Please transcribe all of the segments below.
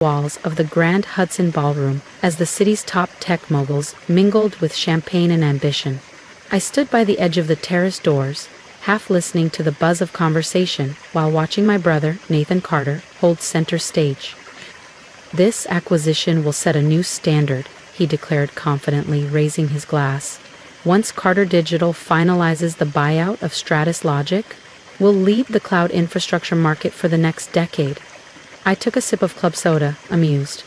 walls of the Grand Hudson Ballroom as the city's top tech moguls mingled with champagne and ambition. I stood by the edge of the terrace doors, half listening to the buzz of conversation while watching my brother, Nathan Carter, hold center stage. "This acquisition will set a new standard," he declared confidently, raising his glass. "Once Carter Digital finalizes the buyout of Stratus Logic, we'll lead the cloud infrastructure market for the next decade." I took a sip of club soda, amused.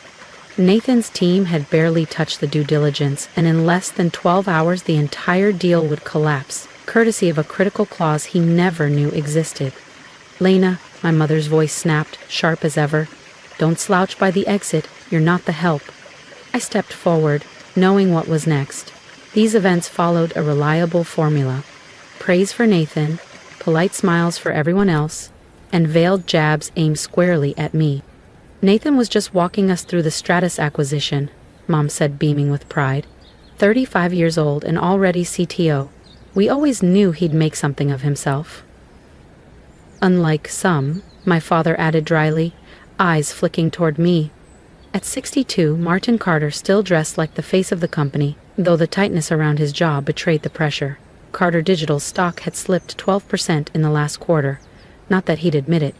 Nathan's team had barely touched the due diligence, and in less than 12 hours the entire deal would collapse, courtesy of a critical clause he never knew existed. "Lena," my mother's voice snapped, sharp as ever, "don't slouch by the exit, you're not the help." I stepped forward, knowing what was next. These events followed a reliable formula: praise for Nathan, polite smiles for everyone else, and veiled jabs aimed squarely at me. "Nathan was just walking us through the Stratus acquisition," Mom said, beaming with pride. 35 years old and already CTO. "We always knew he'd make something of himself." "Unlike some," my father added dryly, eyes flicking toward me. At 62, Martin Carter still dressed like the face of the company, though the tightness around his jaw betrayed the pressure. Carter Digital's stock had slipped 12% in the last quarter. Not that he'd admit it.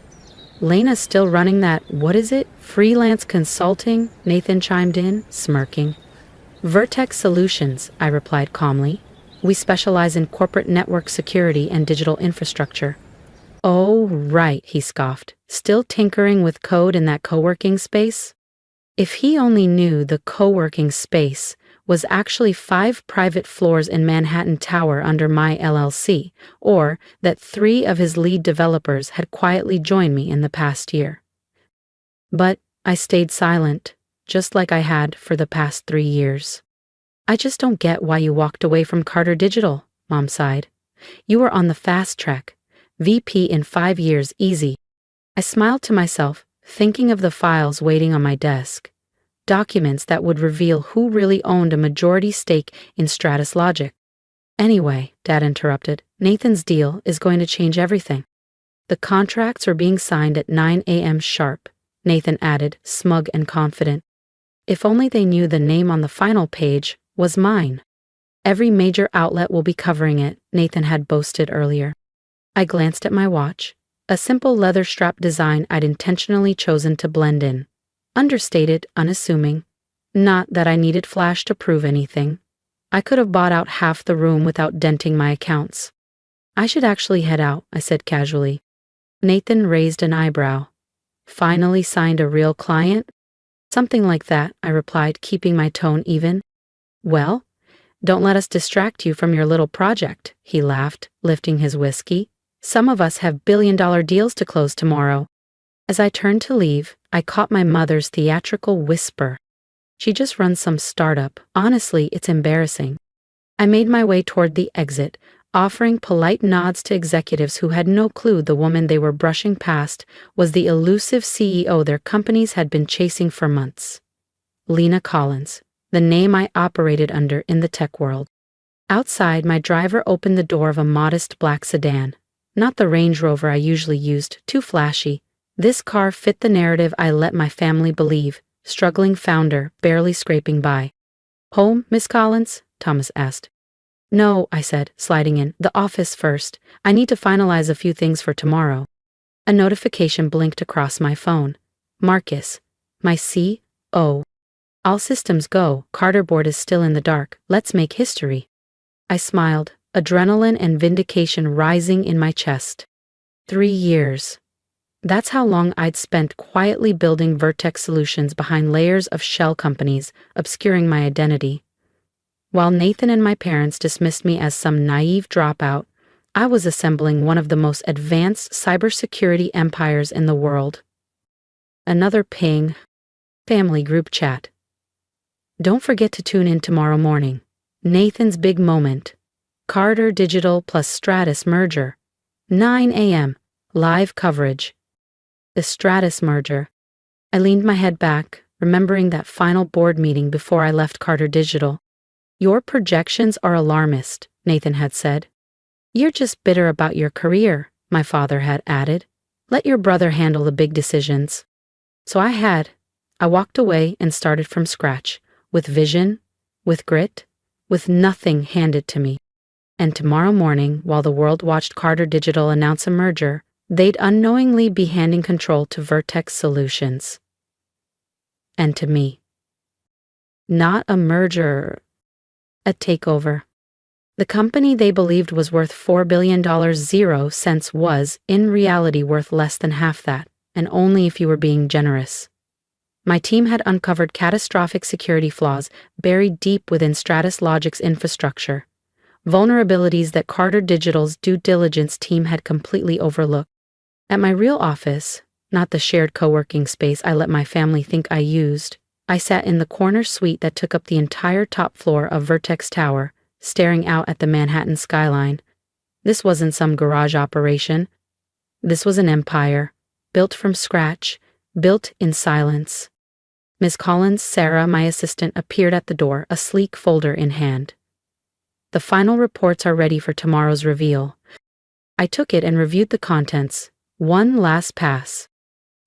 "Lena's still running that, what is it, freelance consulting?" Nathan chimed in, smirking. "Vertex Solutions," I replied calmly. "We specialize in corporate network security and digital infrastructure." "Oh, right," he scoffed. "Still tinkering with code in that co-working space?" If he only knew the co-working space was actually 5 private floors in Manhattan Tower under my LLC, or that 3 of his lead developers had quietly joined me in the past year. But I stayed silent, just like I had for the past 3 years. "I just don't get why you walked away from Carter Digital," Mom sighed. "You were on the fast track. VP in 5 years, easy." I smiled to myself, thinking of the files waiting on my desk. Documents that would reveal who really owned a majority stake in Stratus Logic. "Anyway," Dad interrupted, "Nathan's deal is going to change everything." "The contracts are being signed at 9 a.m. sharp," Nathan added, smug and confident. If only they knew the name on the final page was mine. "Every major outlet will be covering it," Nathan had boasted earlier. I glanced at my watch, a simple leather strap design I'd intentionally chosen to blend in. Understated, unassuming. Not that I needed flash to prove anything. I could have bought out half the room without denting my accounts. "I should actually head out," I said casually. Nathan raised an eyebrow. "Finally signed a real client?" "Something like that," I replied, keeping my tone even. "Well, don't let us distract you from your little project," he laughed, lifting his whiskey. "Some of us have billion-dollar deals to close tomorrow." As I turned to leave, I caught my mother's theatrical whisper. "She just runs some startup. Honestly, it's embarrassing." I made my way toward the exit, offering polite nods to executives who had no clue the woman they were brushing past was the elusive CEO their companies had been chasing for months. Lena Collins, the name I operated under in the tech world. Outside, my driver opened the door of a modest black sedan. Not the Range Rover I usually used, too flashy. This car fit the narrative I let my family believe, struggling founder, barely scraping by. "Home, Miss Collins?" Thomas asked. "No," I said, sliding in. "The office first. I need to finalize a few things for tomorrow." A notification blinked across my phone. "Marcus, my C.O. All systems go. Carter board is still in the dark. Let's make history." I smiled, adrenaline and vindication rising in my chest. 3 years. That's how long I'd spent quietly building Vertex Solutions behind layers of shell companies, obscuring my identity. While Nathan and my parents dismissed me as some naive dropout, I was assembling one of the most advanced cybersecurity empires in the world. Another ping. Family group chat. "Don't forget to tune in tomorrow morning. Nathan's big moment. Carter Digital plus Stratus merger. 9 a.m. Live coverage." The Stratus merger. I leaned my head back, remembering that final board meeting before I left Carter Digital. "Your projections are alarmist," Nathan had said. "You're just bitter about your career," my father had added. "Let your brother handle the big decisions." So I had. I walked away and started from scratch, with vision, with grit, with nothing handed to me. And tomorrow morning, while the world watched Carter Digital announce a merger, they'd unknowingly be handing control to Vertex Solutions. And to me. Not a merger, a takeover. The company they believed was worth $4 billion 0 cents was, in reality, worth less than half that, and only if you were being generous. My team had uncovered catastrophic security flaws buried deep within Stratus Logic's infrastructure, vulnerabilities that Carter Digital's due diligence team had completely overlooked. At my real office, not the shared co-working space I let my family think I used, I sat in the corner suite that took up the entire top floor of Vertex Tower, staring out at the Manhattan skyline. This wasn't some garage operation. This was an empire, built from scratch, built in silence. Miss Collins, Sarah, my assistant, appeared at the door, a sleek folder in hand. The final reports are ready for tomorrow's reveal. I took it and reviewed the contents. One last pass.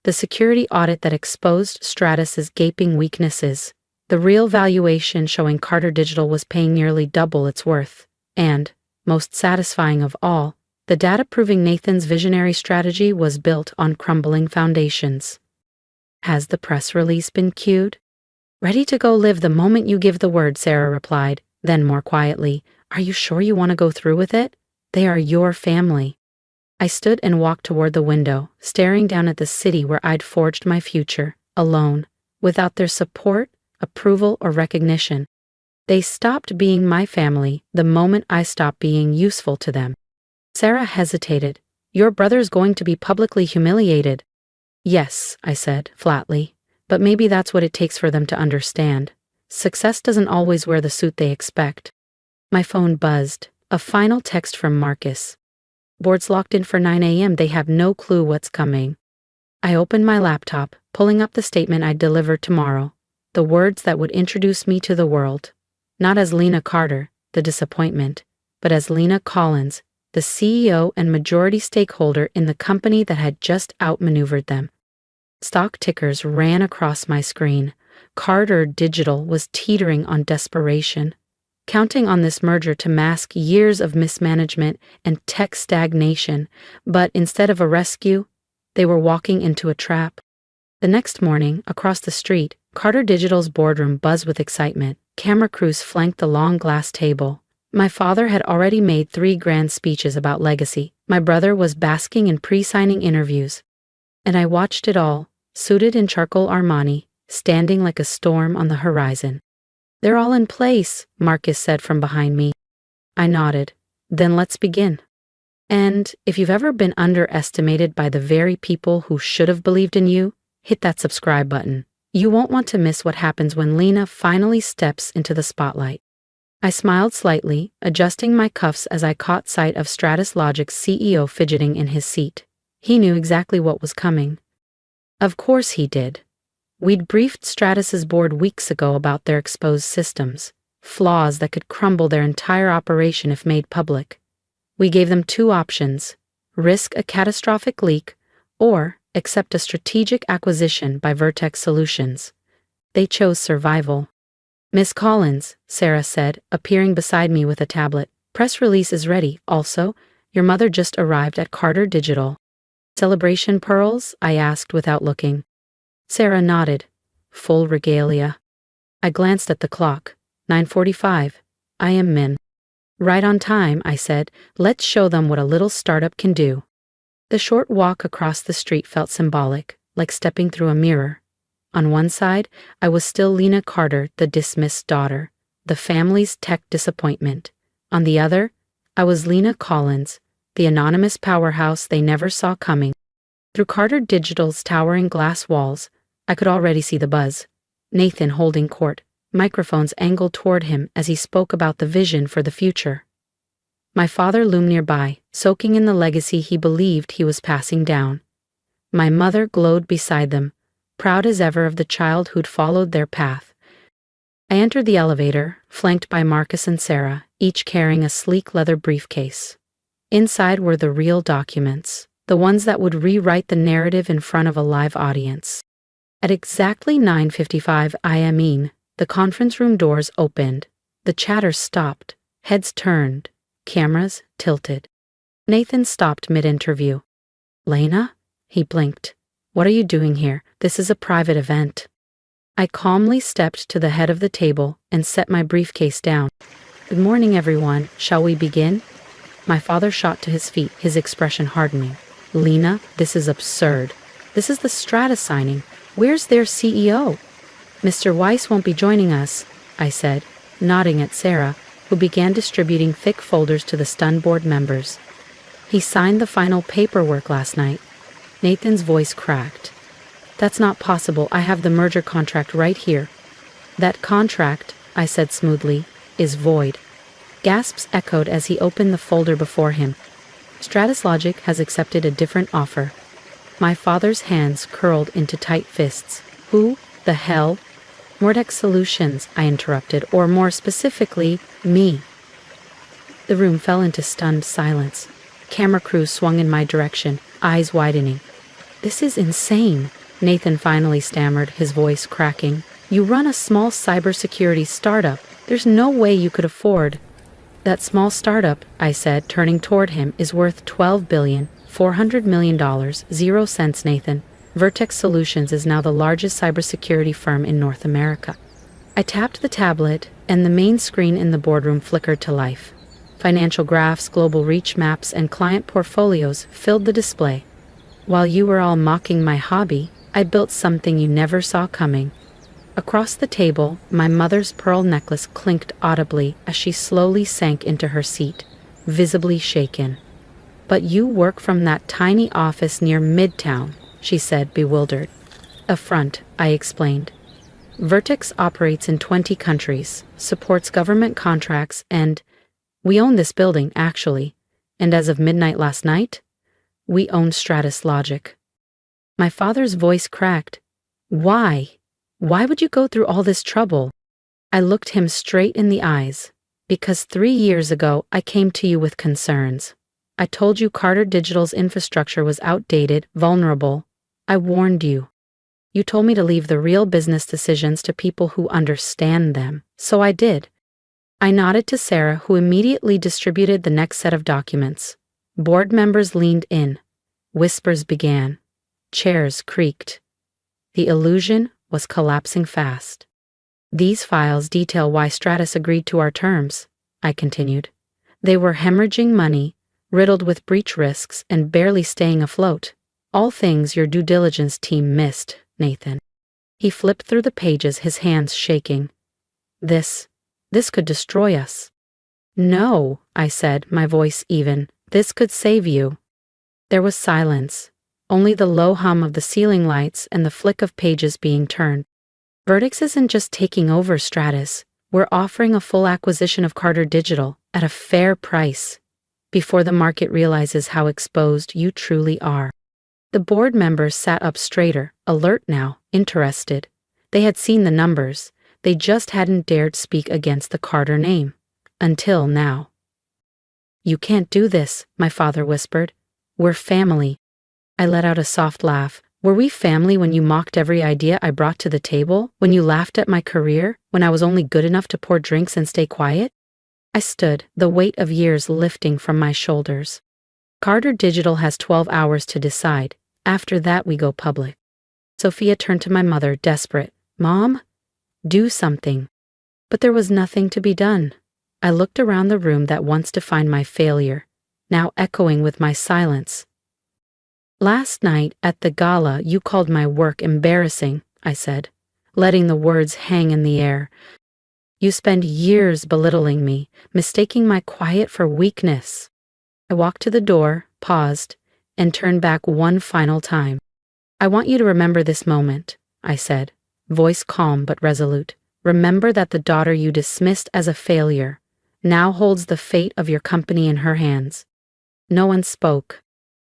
The security audit that exposed Stratus's gaping weaknesses. The real valuation showing Carter Digital was paying nearly double its worth. And, most satisfying of all, the data proving Nathan's visionary strategy was built on crumbling foundations. Has the press release been cued? Ready to go live the moment you give the word, Sarah replied. Then more quietly, are you sure you want to go through with it? They are your family. I stood and walked toward the window, staring down at the city where I'd forged my future, alone, without their support, approval, or recognition. They stopped being my family the moment I stopped being useful to them. Sarah hesitated. Your brother's going to be publicly humiliated. Yes, I said, flatly, but maybe that's what it takes for them to understand. Success doesn't always wear the suit they expect. My phone buzzed, a final text from Marcus. Board's locked in for 9 a.m. They have no clue what's coming. I opened my laptop, pulling up the statement I'd deliver tomorrow, the words that would introduce me to the world. Not as Lena Carter, the disappointment, but as Lena Collins, the CEO and majority stakeholder in the company that had just outmaneuvered them. Stock tickers ran across my screen. Carter Digital was teetering on desperation, counting on this merger to mask years of mismanagement and tech stagnation, but instead of a rescue, they were walking into a trap. The next morning, across the street, Carter Digital's boardroom buzzed with excitement. Camera crews flanked the long glass table. My father had already made 3 grand speeches about legacy. My brother was basking in pre-signing interviews. And I watched it all, suited in charcoal Armani, standing like a storm on the horizon. They're all in place, Marcus said from behind me. I nodded. Then let's begin. And if you've ever been underestimated by the very people who should have believed in you, hit that subscribe button. You won't want to miss what happens when Lena finally steps into the spotlight. I smiled slightly, adjusting my cuffs as I caught sight of Stratus Logic's CEO fidgeting in his seat. He knew exactly what was coming. Of course he did. We'd briefed Stratus's board weeks ago about their exposed systems, flaws that could crumble their entire operation if made public. We gave them 2 options: risk a catastrophic leak or accept a strategic acquisition by Vertex Solutions. They chose survival. Miss Collins, Sarah said, appearing beside me with a tablet. Press release is ready. Also, your mother just arrived at Carter Digital. Celebration pearls? I asked without looking. Sarah nodded. Full regalia. I glanced at the clock. 9:45. I am min. Right on time, I said. Let's show them what a little startup can do. The short walk across the street felt symbolic, like stepping through a mirror. On one side, I was still Lena Carter, the dismissed daughter, the family's tech disappointment. On the other, I was Lena Collins, the anonymous powerhouse they never saw coming. Through Carter Digital's towering glass walls, I could already see the buzz. Nathan holding court, microphones angled toward him as he spoke about the vision for the future. My father loomed nearby, soaking in the legacy he believed he was passing down. My mother glowed beside them, proud as ever of the child who'd followed their path. I entered the elevator, flanked by Marcus and Sarah, each carrying a sleek leather briefcase. Inside were the real documents, the ones that would rewrite the narrative in front of a live audience. At exactly 9:55 am, the conference room doors opened. The chatter stopped, heads turned, cameras tilted. Nathan stopped mid-interview. "Lena?" He blinked. "What are you doing here? This is a private event." I calmly stepped to the head of the table and set my briefcase down. "Good morning, everyone. Shall we begin?" My father shot to his feet, his expression hardening. "Lena, this is absurd. This is the Strata signing. Where's their CEO?" "Mr. Weiss won't be joining us," I said, nodding at Sarah, who began distributing thick folders to the stunned board members. "He signed the final paperwork last night." Nathan's voice cracked. "That's not possible. I have the merger contract right here." "That contract," I said smoothly, "is void." Gasps echoed as he opened the folder before him. "Stratus Logic has accepted a different offer." My father's hands curled into tight fists. "Who the hell?" "Mordex Solutions," I interrupted, "or more specifically, me." The room fell into stunned silence. Camera crews swung in my direction, eyes widening. "This is insane," Nathan finally stammered, his voice cracking. "You run a small cybersecurity startup. There's no way you could afford." "That small startup," I said, turning toward him, "is worth $12,400,000,000, 0 cents, Nathan. Vertex Solutions is now the largest cybersecurity firm in North America." I tapped the tablet, and the main screen in the boardroom flickered to life. Financial graphs, global reach maps, and client portfolios filled the display. "While you were all mocking my hobby, I built something you never saw coming." Across the table, my mother's pearl necklace clinked audibly as she slowly sank into her seat, visibly shaken. "But you work from that tiny office near Midtown," she said, bewildered. "A front," I explained. "Vertex operates in 20 countries, supports government contracts, and we own this building, actually. And as of midnight last night, we own Stratus Logic." My father's voice cracked. "Why? Why would you go through all this trouble?" I looked him straight in the eyes. "Because 3 years ago I came to you with concerns. I told you Carter Digital's infrastructure was outdated, vulnerable. I warned you. You told me to leave the real business decisions to people who understand them, so I did." I nodded to Sarah, who immediately distributed the next set of documents. Board members leaned in. Whispers began. Chairs creaked. The illusion was collapsing fast. "These files detail why Stratus agreed to our terms," I continued. "They were hemorrhaging money, riddled with breach risks, and barely staying afloat. All things your due diligence team missed, Nathan." He flipped through the pages, his hands shaking. This could destroy us." "No," I said, my voice even. "This could save you." There was silence. Only the low hum of the ceiling lights and the flick of pages being turned. "Vertex isn't just taking over Stratus. We're offering a full acquisition of Carter Digital at a fair price, before the market realizes how exposed you truly are." The board members sat up straighter, alert now, interested. They had seen the numbers. They just hadn't dared speak against the Carter name. Until now. "You can't do this," my father whispered. "We're family." I let out a soft laugh. "Were we family when you mocked every idea I brought to the table? When you laughed at my career? When I was only good enough to pour drinks and stay quiet?" I stood, the weight of years lifting from my shoulders. "Carter Digital has 12 hours to decide. After that we go public." Sophia turned to my mother, desperate. "Mom? Do something." But there was nothing to be done. I looked around the room that once defined my failure, now echoing with my silence. "Last night at the gala you called my work embarrassing," I said, letting the words hang in the air. "You spend years belittling me, mistaking my quiet for weakness." I walked to the door, paused, and turned back one final time. "I want you to remember this moment," I said, voice calm but resolute. "Remember that the daughter you dismissed as a failure now holds the fate of your company in her hands." No one spoke.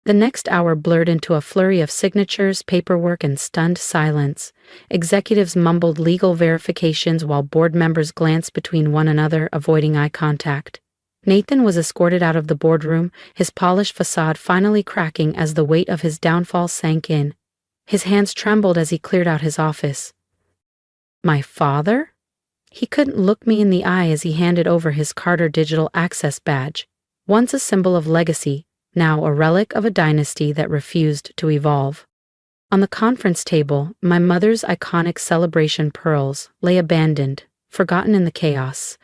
The next hour blurred into a flurry of signatures, paperwork, and stunned silence. Executives mumbled legal verifications while board members glanced between one another, avoiding eye contact. Nathan was escorted out of the boardroom, his polished facade finally cracking as the weight of his downfall sank in. His hands trembled as he cleared out his office. My father? He couldn't look me in the eye as he handed over his Carter Digital Access badge, once a symbol of legacy, now a relic of a dynasty that refused to evolve. On the conference table, my mother's iconic celebration pearls lay abandoned, forgotten in the chaos.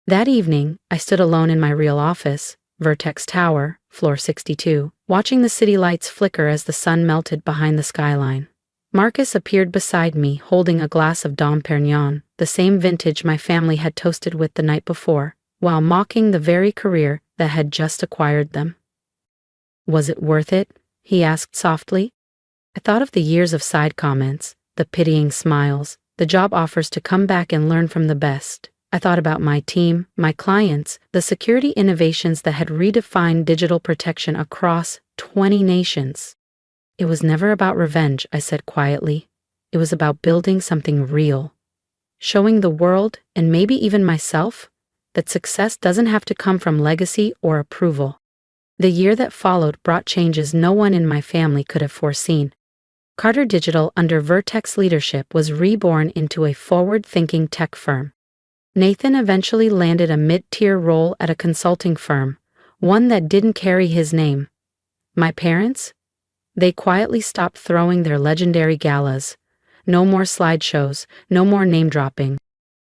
That evening, I stood alone in my real office, Vertex Tower, floor 62, watching the city lights flicker as the sun melted behind the skyline. Marcus appeared beside me, holding a glass of Dom Perignon, the same vintage my family had toasted with the night before, while mocking the very career that had just acquired them. Was it worth it? He asked softly. I thought of the years of side comments, the pitying smiles, the job offers to come back and learn from the best. I thought about my team, my clients, the security innovations that had redefined digital protection across 20 nations. It was never about revenge, I said quietly. It was about building something real. Showing the world, and maybe even myself, that success doesn't have to come from legacy or approval. The year that followed brought changes no one in my family could have foreseen. Carter Digital, under Vertex leadership, was reborn into a forward-thinking tech firm. Nathan eventually landed a mid-tier role at a consulting firm, one that didn't carry his name. My parents? They quietly stopped throwing their legendary galas. No more slideshows, no more name-dropping.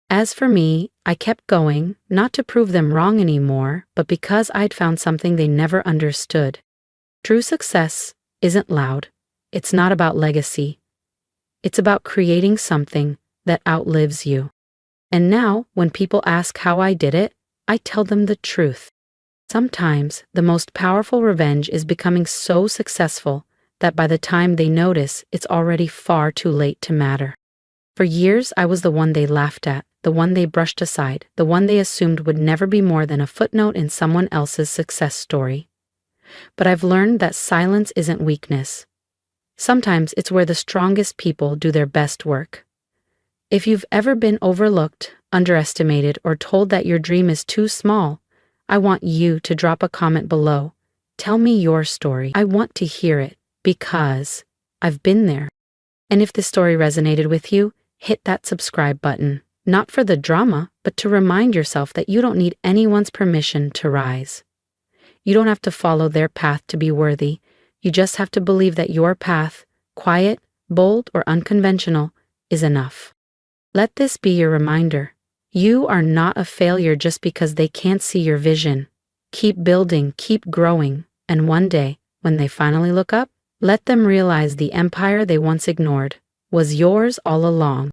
As for me, I kept going, not to prove them wrong anymore, but because I'd found something they never understood. True success isn't loud. It's not about legacy. It's about creating something that outlives you. And now, when people ask how I did it, I tell them the truth. Sometimes, the most powerful revenge is becoming so successful that by the time they notice, it's already far too late to matter. For years, I was the one they laughed at, the one they brushed aside, the one they assumed would never be more than a footnote in someone else's success story. But I've learned that silence isn't weakness. Sometimes it's where the strongest people do their best work. If you've ever been overlooked, underestimated, or told that your dream is too small, I want you to drop a comment below. Tell me your story. I want to hear it, because I've been there. And if this story resonated with you, hit that subscribe button, not for the drama, but to remind yourself that you don't need anyone's permission to rise. You don't have to follow their path to be worthy. You just have to believe that your path, quiet, bold, or unconventional, is enough. Let this be your reminder. You are not a failure just because they can't see your vision. Keep building, keep growing, and one day, when they finally look up, let them realize the empire they once ignored was yours all along.